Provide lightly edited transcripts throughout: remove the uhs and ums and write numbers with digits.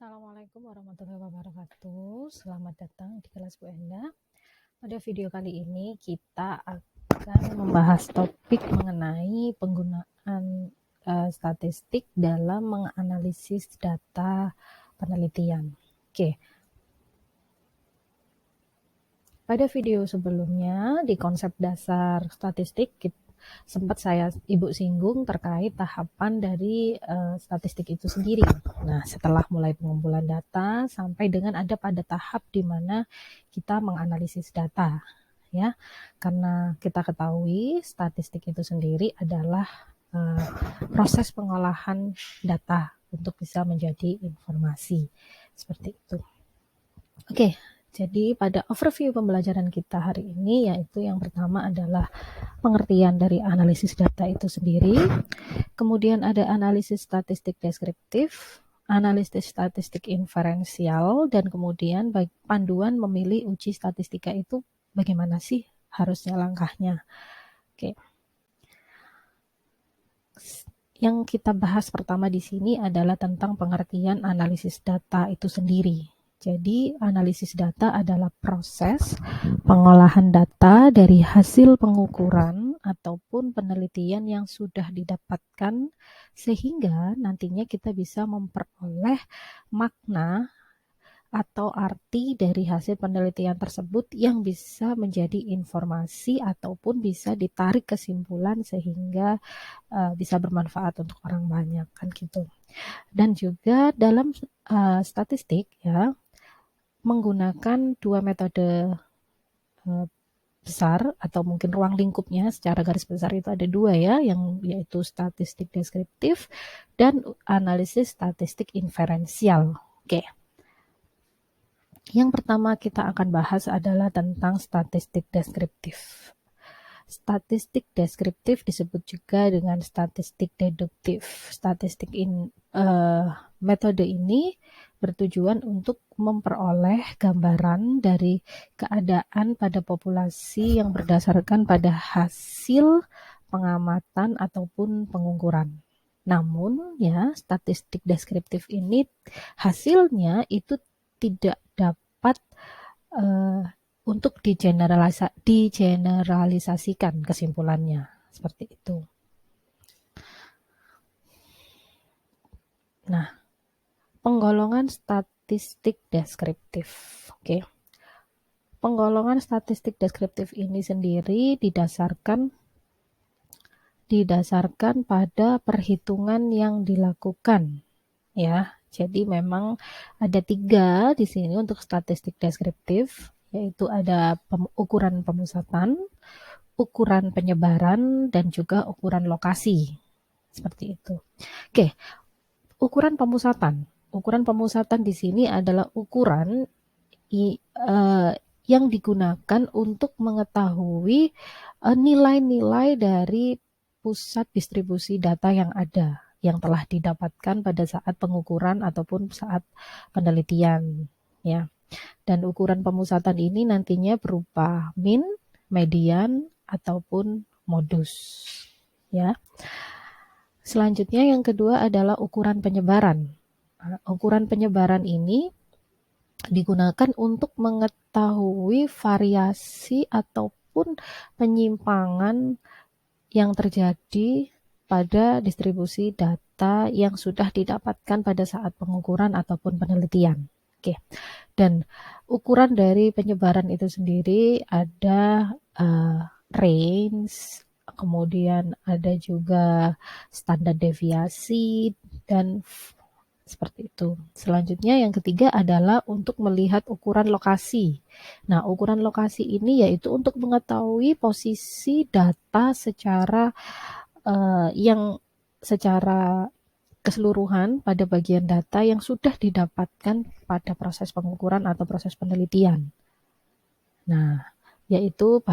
Assalamualaikum warahmatullahi wabarakatuh. Selamat datang di kelas Bu Enda. Pada video kali ini kita akan membahas topik mengenai penggunaan statistik dalam menganalisis data penelitian. Oke. Pada video sebelumnya di konsep dasar statistik sempat Ibu singgung terkait tahapan dari statistik itu sendiri. Nah, setelah mulai pengumpulan data sampai dengan ada pada tahap di mana kita menganalisis data, ya. Karena kita ketahui statistik itu sendiri adalah proses pengolahan data untuk bisa menjadi informasi seperti itu. Oke. Jadi pada overview pembelajaran kita hari ini yaitu yang pertama adalah pengertian dari analisis data itu sendiri, kemudian ada analisis statistik deskriptif, analisis statistik inferensial, dan kemudian panduan memilih uji statistika itu bagaimana sih harusnya langkahnya. Oke. Yang kita bahas pertama di sini adalah tentang pengertian analisis data itu sendiri. Jadi, analisis data adalah proses pengolahan data dari hasil pengukuran ataupun penelitian yang sudah didapatkan sehingga nantinya kita bisa memperoleh makna atau arti dari hasil penelitian tersebut yang bisa menjadi informasi ataupun bisa ditarik kesimpulan sehingga bisa bermanfaat untuk orang banyak, kan gitu. Dan juga dalam statistik ya, menggunakan dua metode besar atau mungkin ruang lingkupnya secara garis besar itu ada dua ya, yang yaitu statistik deskriptif dan analisis statistik inferensial. Oke. Yang pertama kita akan bahas adalah tentang statistik deskriptif. Statistik deskriptif disebut juga dengan statistik deduktif. Metode ini bertujuan untuk memperoleh gambaran dari keadaan pada populasi yang berdasarkan pada hasil pengamatan ataupun pengukuran. Namun ya, statistik deskriptif ini hasilnya itu tidak dapat untuk digeneralisasikan kesimpulannya seperti itu. Nah, penggolongan statistik deskriptif. Oke. Penggolongan statistik deskriptif ini sendiri didasarkan pada perhitungan yang dilakukan, ya. Jadi memang ada 3 di sini untuk statistik deskriptif, yaitu ada ukuran pemusatan, ukuran penyebaran, dan juga ukuran lokasi. Seperti itu. Oke. Ukuran pemusatan. Ukuran pemusatan di sini adalah ukuran yang digunakan untuk mengetahui nilai-nilai dari pusat distribusi data yang ada, yang telah didapatkan pada saat pengukuran ataupun saat penelitian, ya. Dan ukuran pemusatan ini nantinya berupa mean, median, ataupun modus, ya. Selanjutnya yang kedua adalah ukuran penyebaran. Ukuran penyebaran ini digunakan untuk mengetahui variasi ataupun penyimpangan yang terjadi pada distribusi data yang sudah didapatkan pada saat pengukuran ataupun penelitian. Oke. Dan ukuran dari penyebaran itu sendiri ada range, kemudian ada juga standar deviasi dan seperti itu. Selanjutnya yang ketiga adalah untuk melihat ukuran lokasi. Nah, ukuran lokasi ini yaitu untuk mengetahui posisi data secara keseluruhan pada bagian data yang sudah didapatkan pada proses pengukuran atau proses penelitian. Nah, yaitu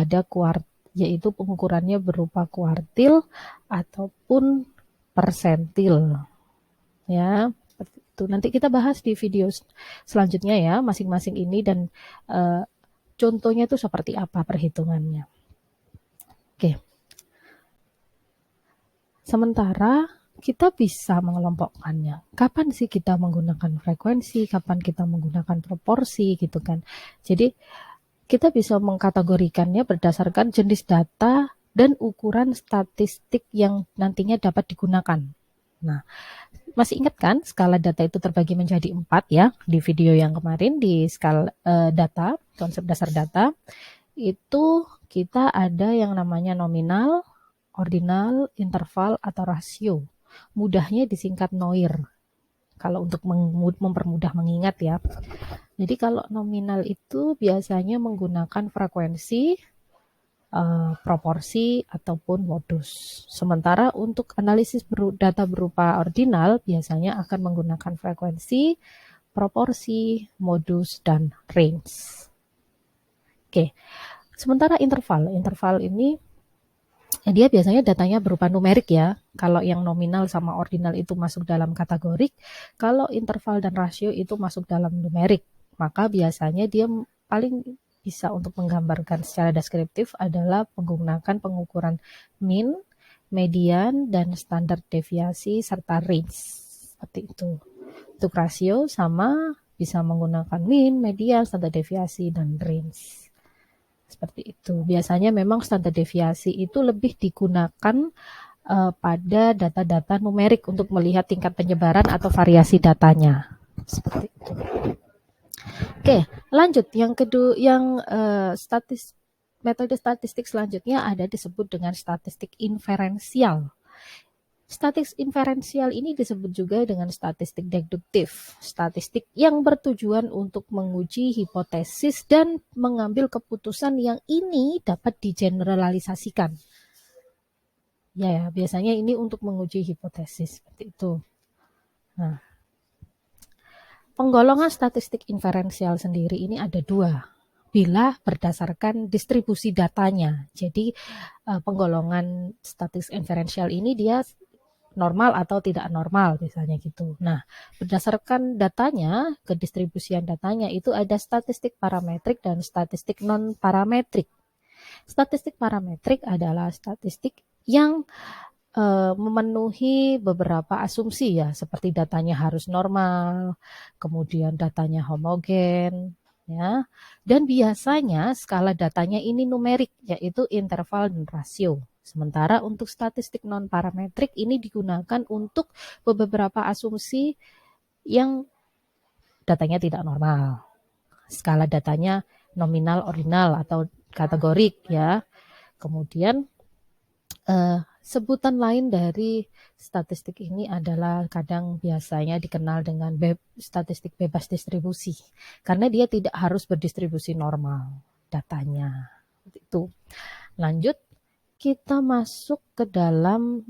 pengukurannya berupa kuartil ataupun persentil. Ya, seperti itu. Nanti kita bahas di video selanjutnya ya, masing-masing ini dan contohnya itu seperti apa perhitungannya. Oke. Sementara kita bisa mengelompokkannya. Kapan sih kita menggunakan frekuensi, kapan kita menggunakan proporsi gitu kan. Jadi kita bisa mengkategorikannya berdasarkan jenis data dan ukuran statistik yang nantinya dapat digunakan. Nah, masih ingat kan skala data itu terbagi menjadi 4 ya di video yang kemarin di skala data, konsep dasar data. Itu kita ada yang namanya nominal, ordinal, interval, atau rasio. Mudahnya disingkat NOIR. Kalau untuk mempermudah mengingat ya. Jadi kalau nominal itu biasanya menggunakan frekuensi, proporsi, ataupun modus. Sementara untuk analisis data berupa ordinal biasanya akan menggunakan frekuensi, proporsi, modus, dan range. Oke, sementara interval ini dia biasanya datanya berupa numerik ya. Kalau yang nominal sama ordinal itu masuk dalam kategorik, kalau interval dan rasio itu masuk dalam numerik. Maka biasanya dia paling bisa untuk menggambarkan secara deskriptif adalah menggunakan pengukuran mean, median, dan standar deviasi serta range. Seperti itu. Untuk rasio sama bisa menggunakan mean, median, standar deviasi, dan range. Seperti itu. Biasanya memang standar deviasi itu lebih digunakan pada data-data numerik untuk melihat tingkat penyebaran atau variasi datanya. Seperti itu. Oke, lanjut. Yang kedua, metode statistik selanjutnya ada disebut dengan statistik inferensial. Statistik inferensial ini disebut juga dengan statistik deduktif, statistik yang bertujuan untuk menguji hipotesis dan mengambil keputusan yang ini dapat digeneralisasikan. Ya, biasanya ini untuk menguji hipotesis seperti itu. Nah, penggolongan statistik inferensial sendiri ini ada dua. Bila berdasarkan distribusi datanya. Jadi penggolongan statistik inferensial ini dia normal atau tidak normal misalnya gitu. Nah, berdasarkan datanya, kedistribusian datanya itu ada statistik parametrik dan statistik non parametrik. Statistik parametrik adalah statistik yang memenuhi beberapa asumsi ya, seperti datanya harus normal, kemudian datanya homogen, ya. Dan biasanya skala datanya ini numerik, yaitu interval dan rasio. Sementara untuk statistik non-parametrik ini digunakan untuk beberapa asumsi yang datanya tidak normal. Skala datanya nominal, ordinal, atau kategorik ya. Kemudian sebutan lain dari statistik ini adalah kadang biasanya dikenal dengan statistik bebas distribusi. Karena dia tidak harus berdistribusi normal datanya. Itu. Lanjut. Kita masuk ke dalam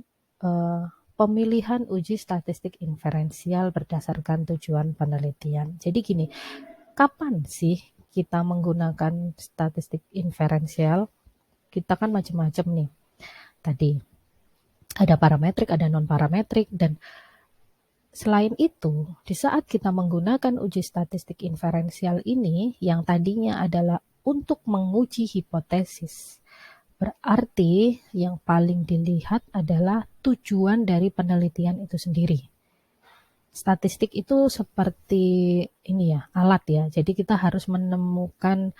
pemilihan uji statistik inferensial berdasarkan tujuan penelitian. Jadi gini, kapan sih kita menggunakan statistik inferensial? Kita kan macam-macam nih. Tadi ada parametrik, ada non-parametrik, dan selain itu, di saat kita menggunakan uji statistik inferensial ini, yang tadinya adalah untuk menguji hipotesis, berarti yang paling dilihat adalah tujuan dari penelitian itu sendiri. Statistik itu seperti ini ya, alat ya. Jadi kita harus menemukan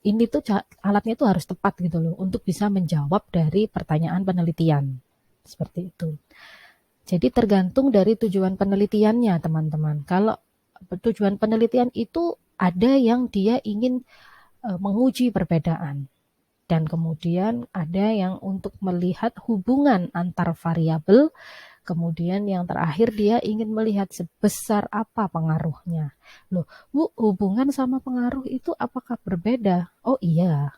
ini tuh alatnya itu harus tepat gitu loh untuk bisa menjawab dari pertanyaan penelitian. Seperti itu. Jadi tergantung dari tujuan penelitiannya, teman-teman. Kalau tujuan penelitian itu ada yang dia ingin menguji perbedaan. Dan kemudian ada yang untuk melihat hubungan antar variabel. Kemudian yang terakhir dia ingin melihat sebesar apa pengaruhnya. Loh, Bu, hubungan sama pengaruh itu apakah berbeda? Oh iya,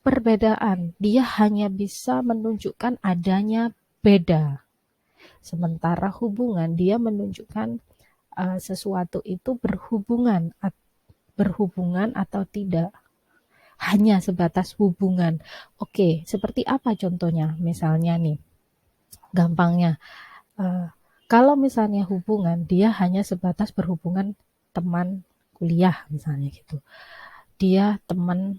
perbedaan. Dia hanya bisa menunjukkan adanya beda. Sementara hubungan dia menunjukkan sesuatu itu berhubungan atau tidak. Hanya sebatas hubungan. Oke, seperti apa contohnya? Misalnya nih, gampangnya, kalau misalnya hubungan, dia hanya sebatas berhubungan teman kuliah misalnya gitu. Dia teman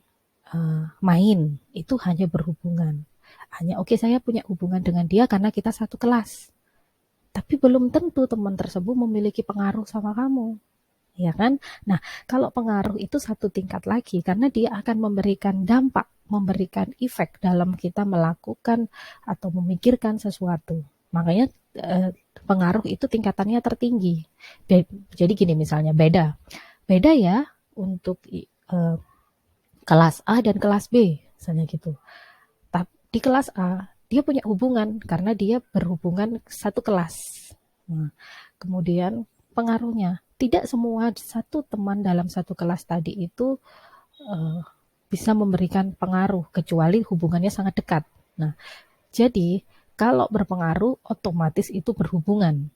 main, itu hanya berhubungan. Hanya oke, saya punya hubungan dengan dia karena kita satu kelas. tapi belum tentu teman tersebut memiliki pengaruh sama kamu, ya kan? Nah, kalau pengaruh itu satu tingkat lagi karena dia akan memberikan dampak, memberikan efek dalam kita melakukan atau memikirkan sesuatu. Makanya pengaruh itu tingkatannya tertinggi. Jadi gini misalnya beda ya untuk kelas A dan kelas B, misalnya gitu. Tapi di kelas A dia punya hubungan karena dia berhubungan satu kelas. Nah, kemudian pengaruhnya tidak semua satu teman dalam satu kelas tadi itu uh, bisa memberikan pengaruh kecuali hubungannya sangat dekat. Nah, jadi kalau berpengaruh otomatis itu berhubungan.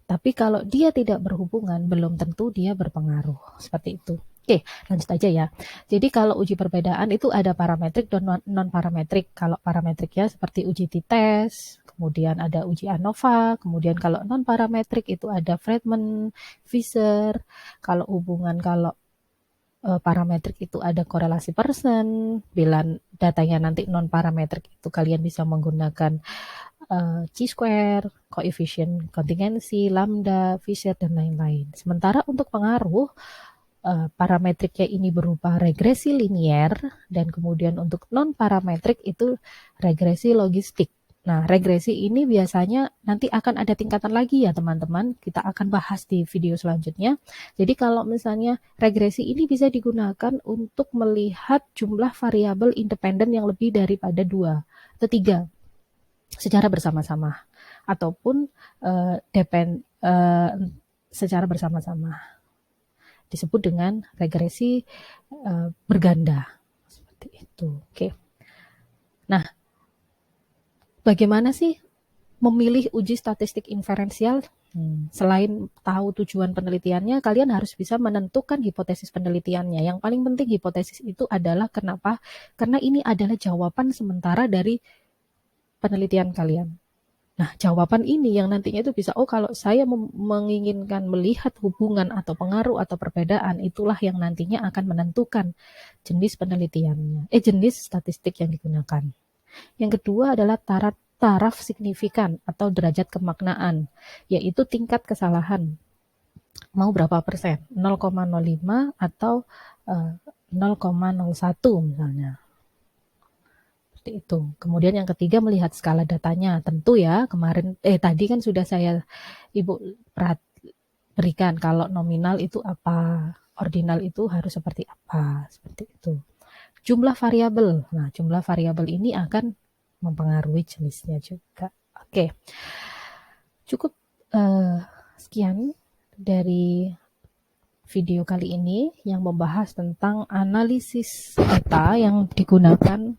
Tapi kalau dia tidak berhubungan, belum tentu dia berpengaruh. Seperti itu. Oke, lanjut aja ya. Jadi kalau uji perbedaan itu ada parametrik dan non-parametrik. Kalau parametriknya seperti uji t-test, kemudian ada uji ANOVA, kemudian kalau non-parametrik itu ada Friedman, Fisher. Kalau parametrik itu ada korelasi Pearson. Bila datanya nanti non-parametrik itu kalian bisa menggunakan chi-square, koefisien kontingensi, lambda, Fisher, dan lain-lain. Sementara untuk pengaruh, parametriknya ini berupa regresi linier, dan kemudian untuk non-parametrik itu regresi logistik. Nah, regresi ini biasanya nanti akan ada tingkatan lagi ya teman-teman, kita akan bahas di video selanjutnya. Jadi kalau misalnya regresi ini bisa digunakan untuk melihat jumlah variabel independen yang lebih daripada 2 atau 3 secara bersama-sama ataupun secara bersama-sama disebut dengan regresi berganda seperti itu. Oke. Nah, bagaimana sih memilih uji statistik inferensial? Selain tahu tujuan penelitiannya, kalian harus bisa menentukan hipotesis penelitiannya. Yang paling penting hipotesis itu adalah kenapa? Karena ini adalah jawaban sementara dari penelitian kalian. Nah, jawaban ini yang nantinya itu bisa, oh kalau saya menginginkan melihat hubungan atau pengaruh atau perbedaan, itulah yang nantinya akan menentukan jenis penelitiannya, jenis statistik yang digunakan. Yang kedua adalah taraf signifikan atau derajat kemaknaan, yaitu tingkat kesalahan. Mau berapa persen? 0,05 atau 0,01 misalnya. Itu. Kemudian yang ketiga melihat skala datanya. Tentu ya, tadi kan sudah saya Ibu berikan kalau nominal itu apa, ordinal itu harus seperti apa, seperti itu. Jumlah variabel. Nah, jumlah variabel ini akan mempengaruhi jenisnya juga. Oke. Cukup sekian dari video kali ini yang membahas tentang analisis data yang digunakan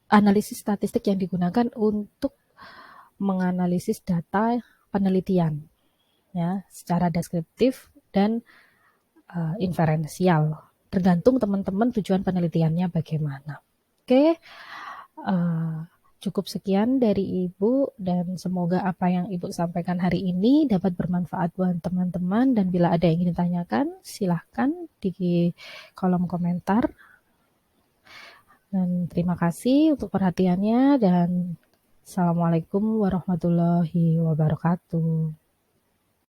analisis statistik yang digunakan untuk menganalisis data penelitian ya secara deskriptif dan inferensial, tergantung teman-teman tujuan penelitiannya bagaimana. Oke, cukup sekian dari Ibu dan semoga apa yang Ibu sampaikan hari ini dapat bermanfaat buat teman-teman, dan bila ada yang ingin ditanyakan silahkan di kolom komentar. Dan terima kasih untuk perhatiannya dan Assalamualaikum warahmatullahi wabarakatuh.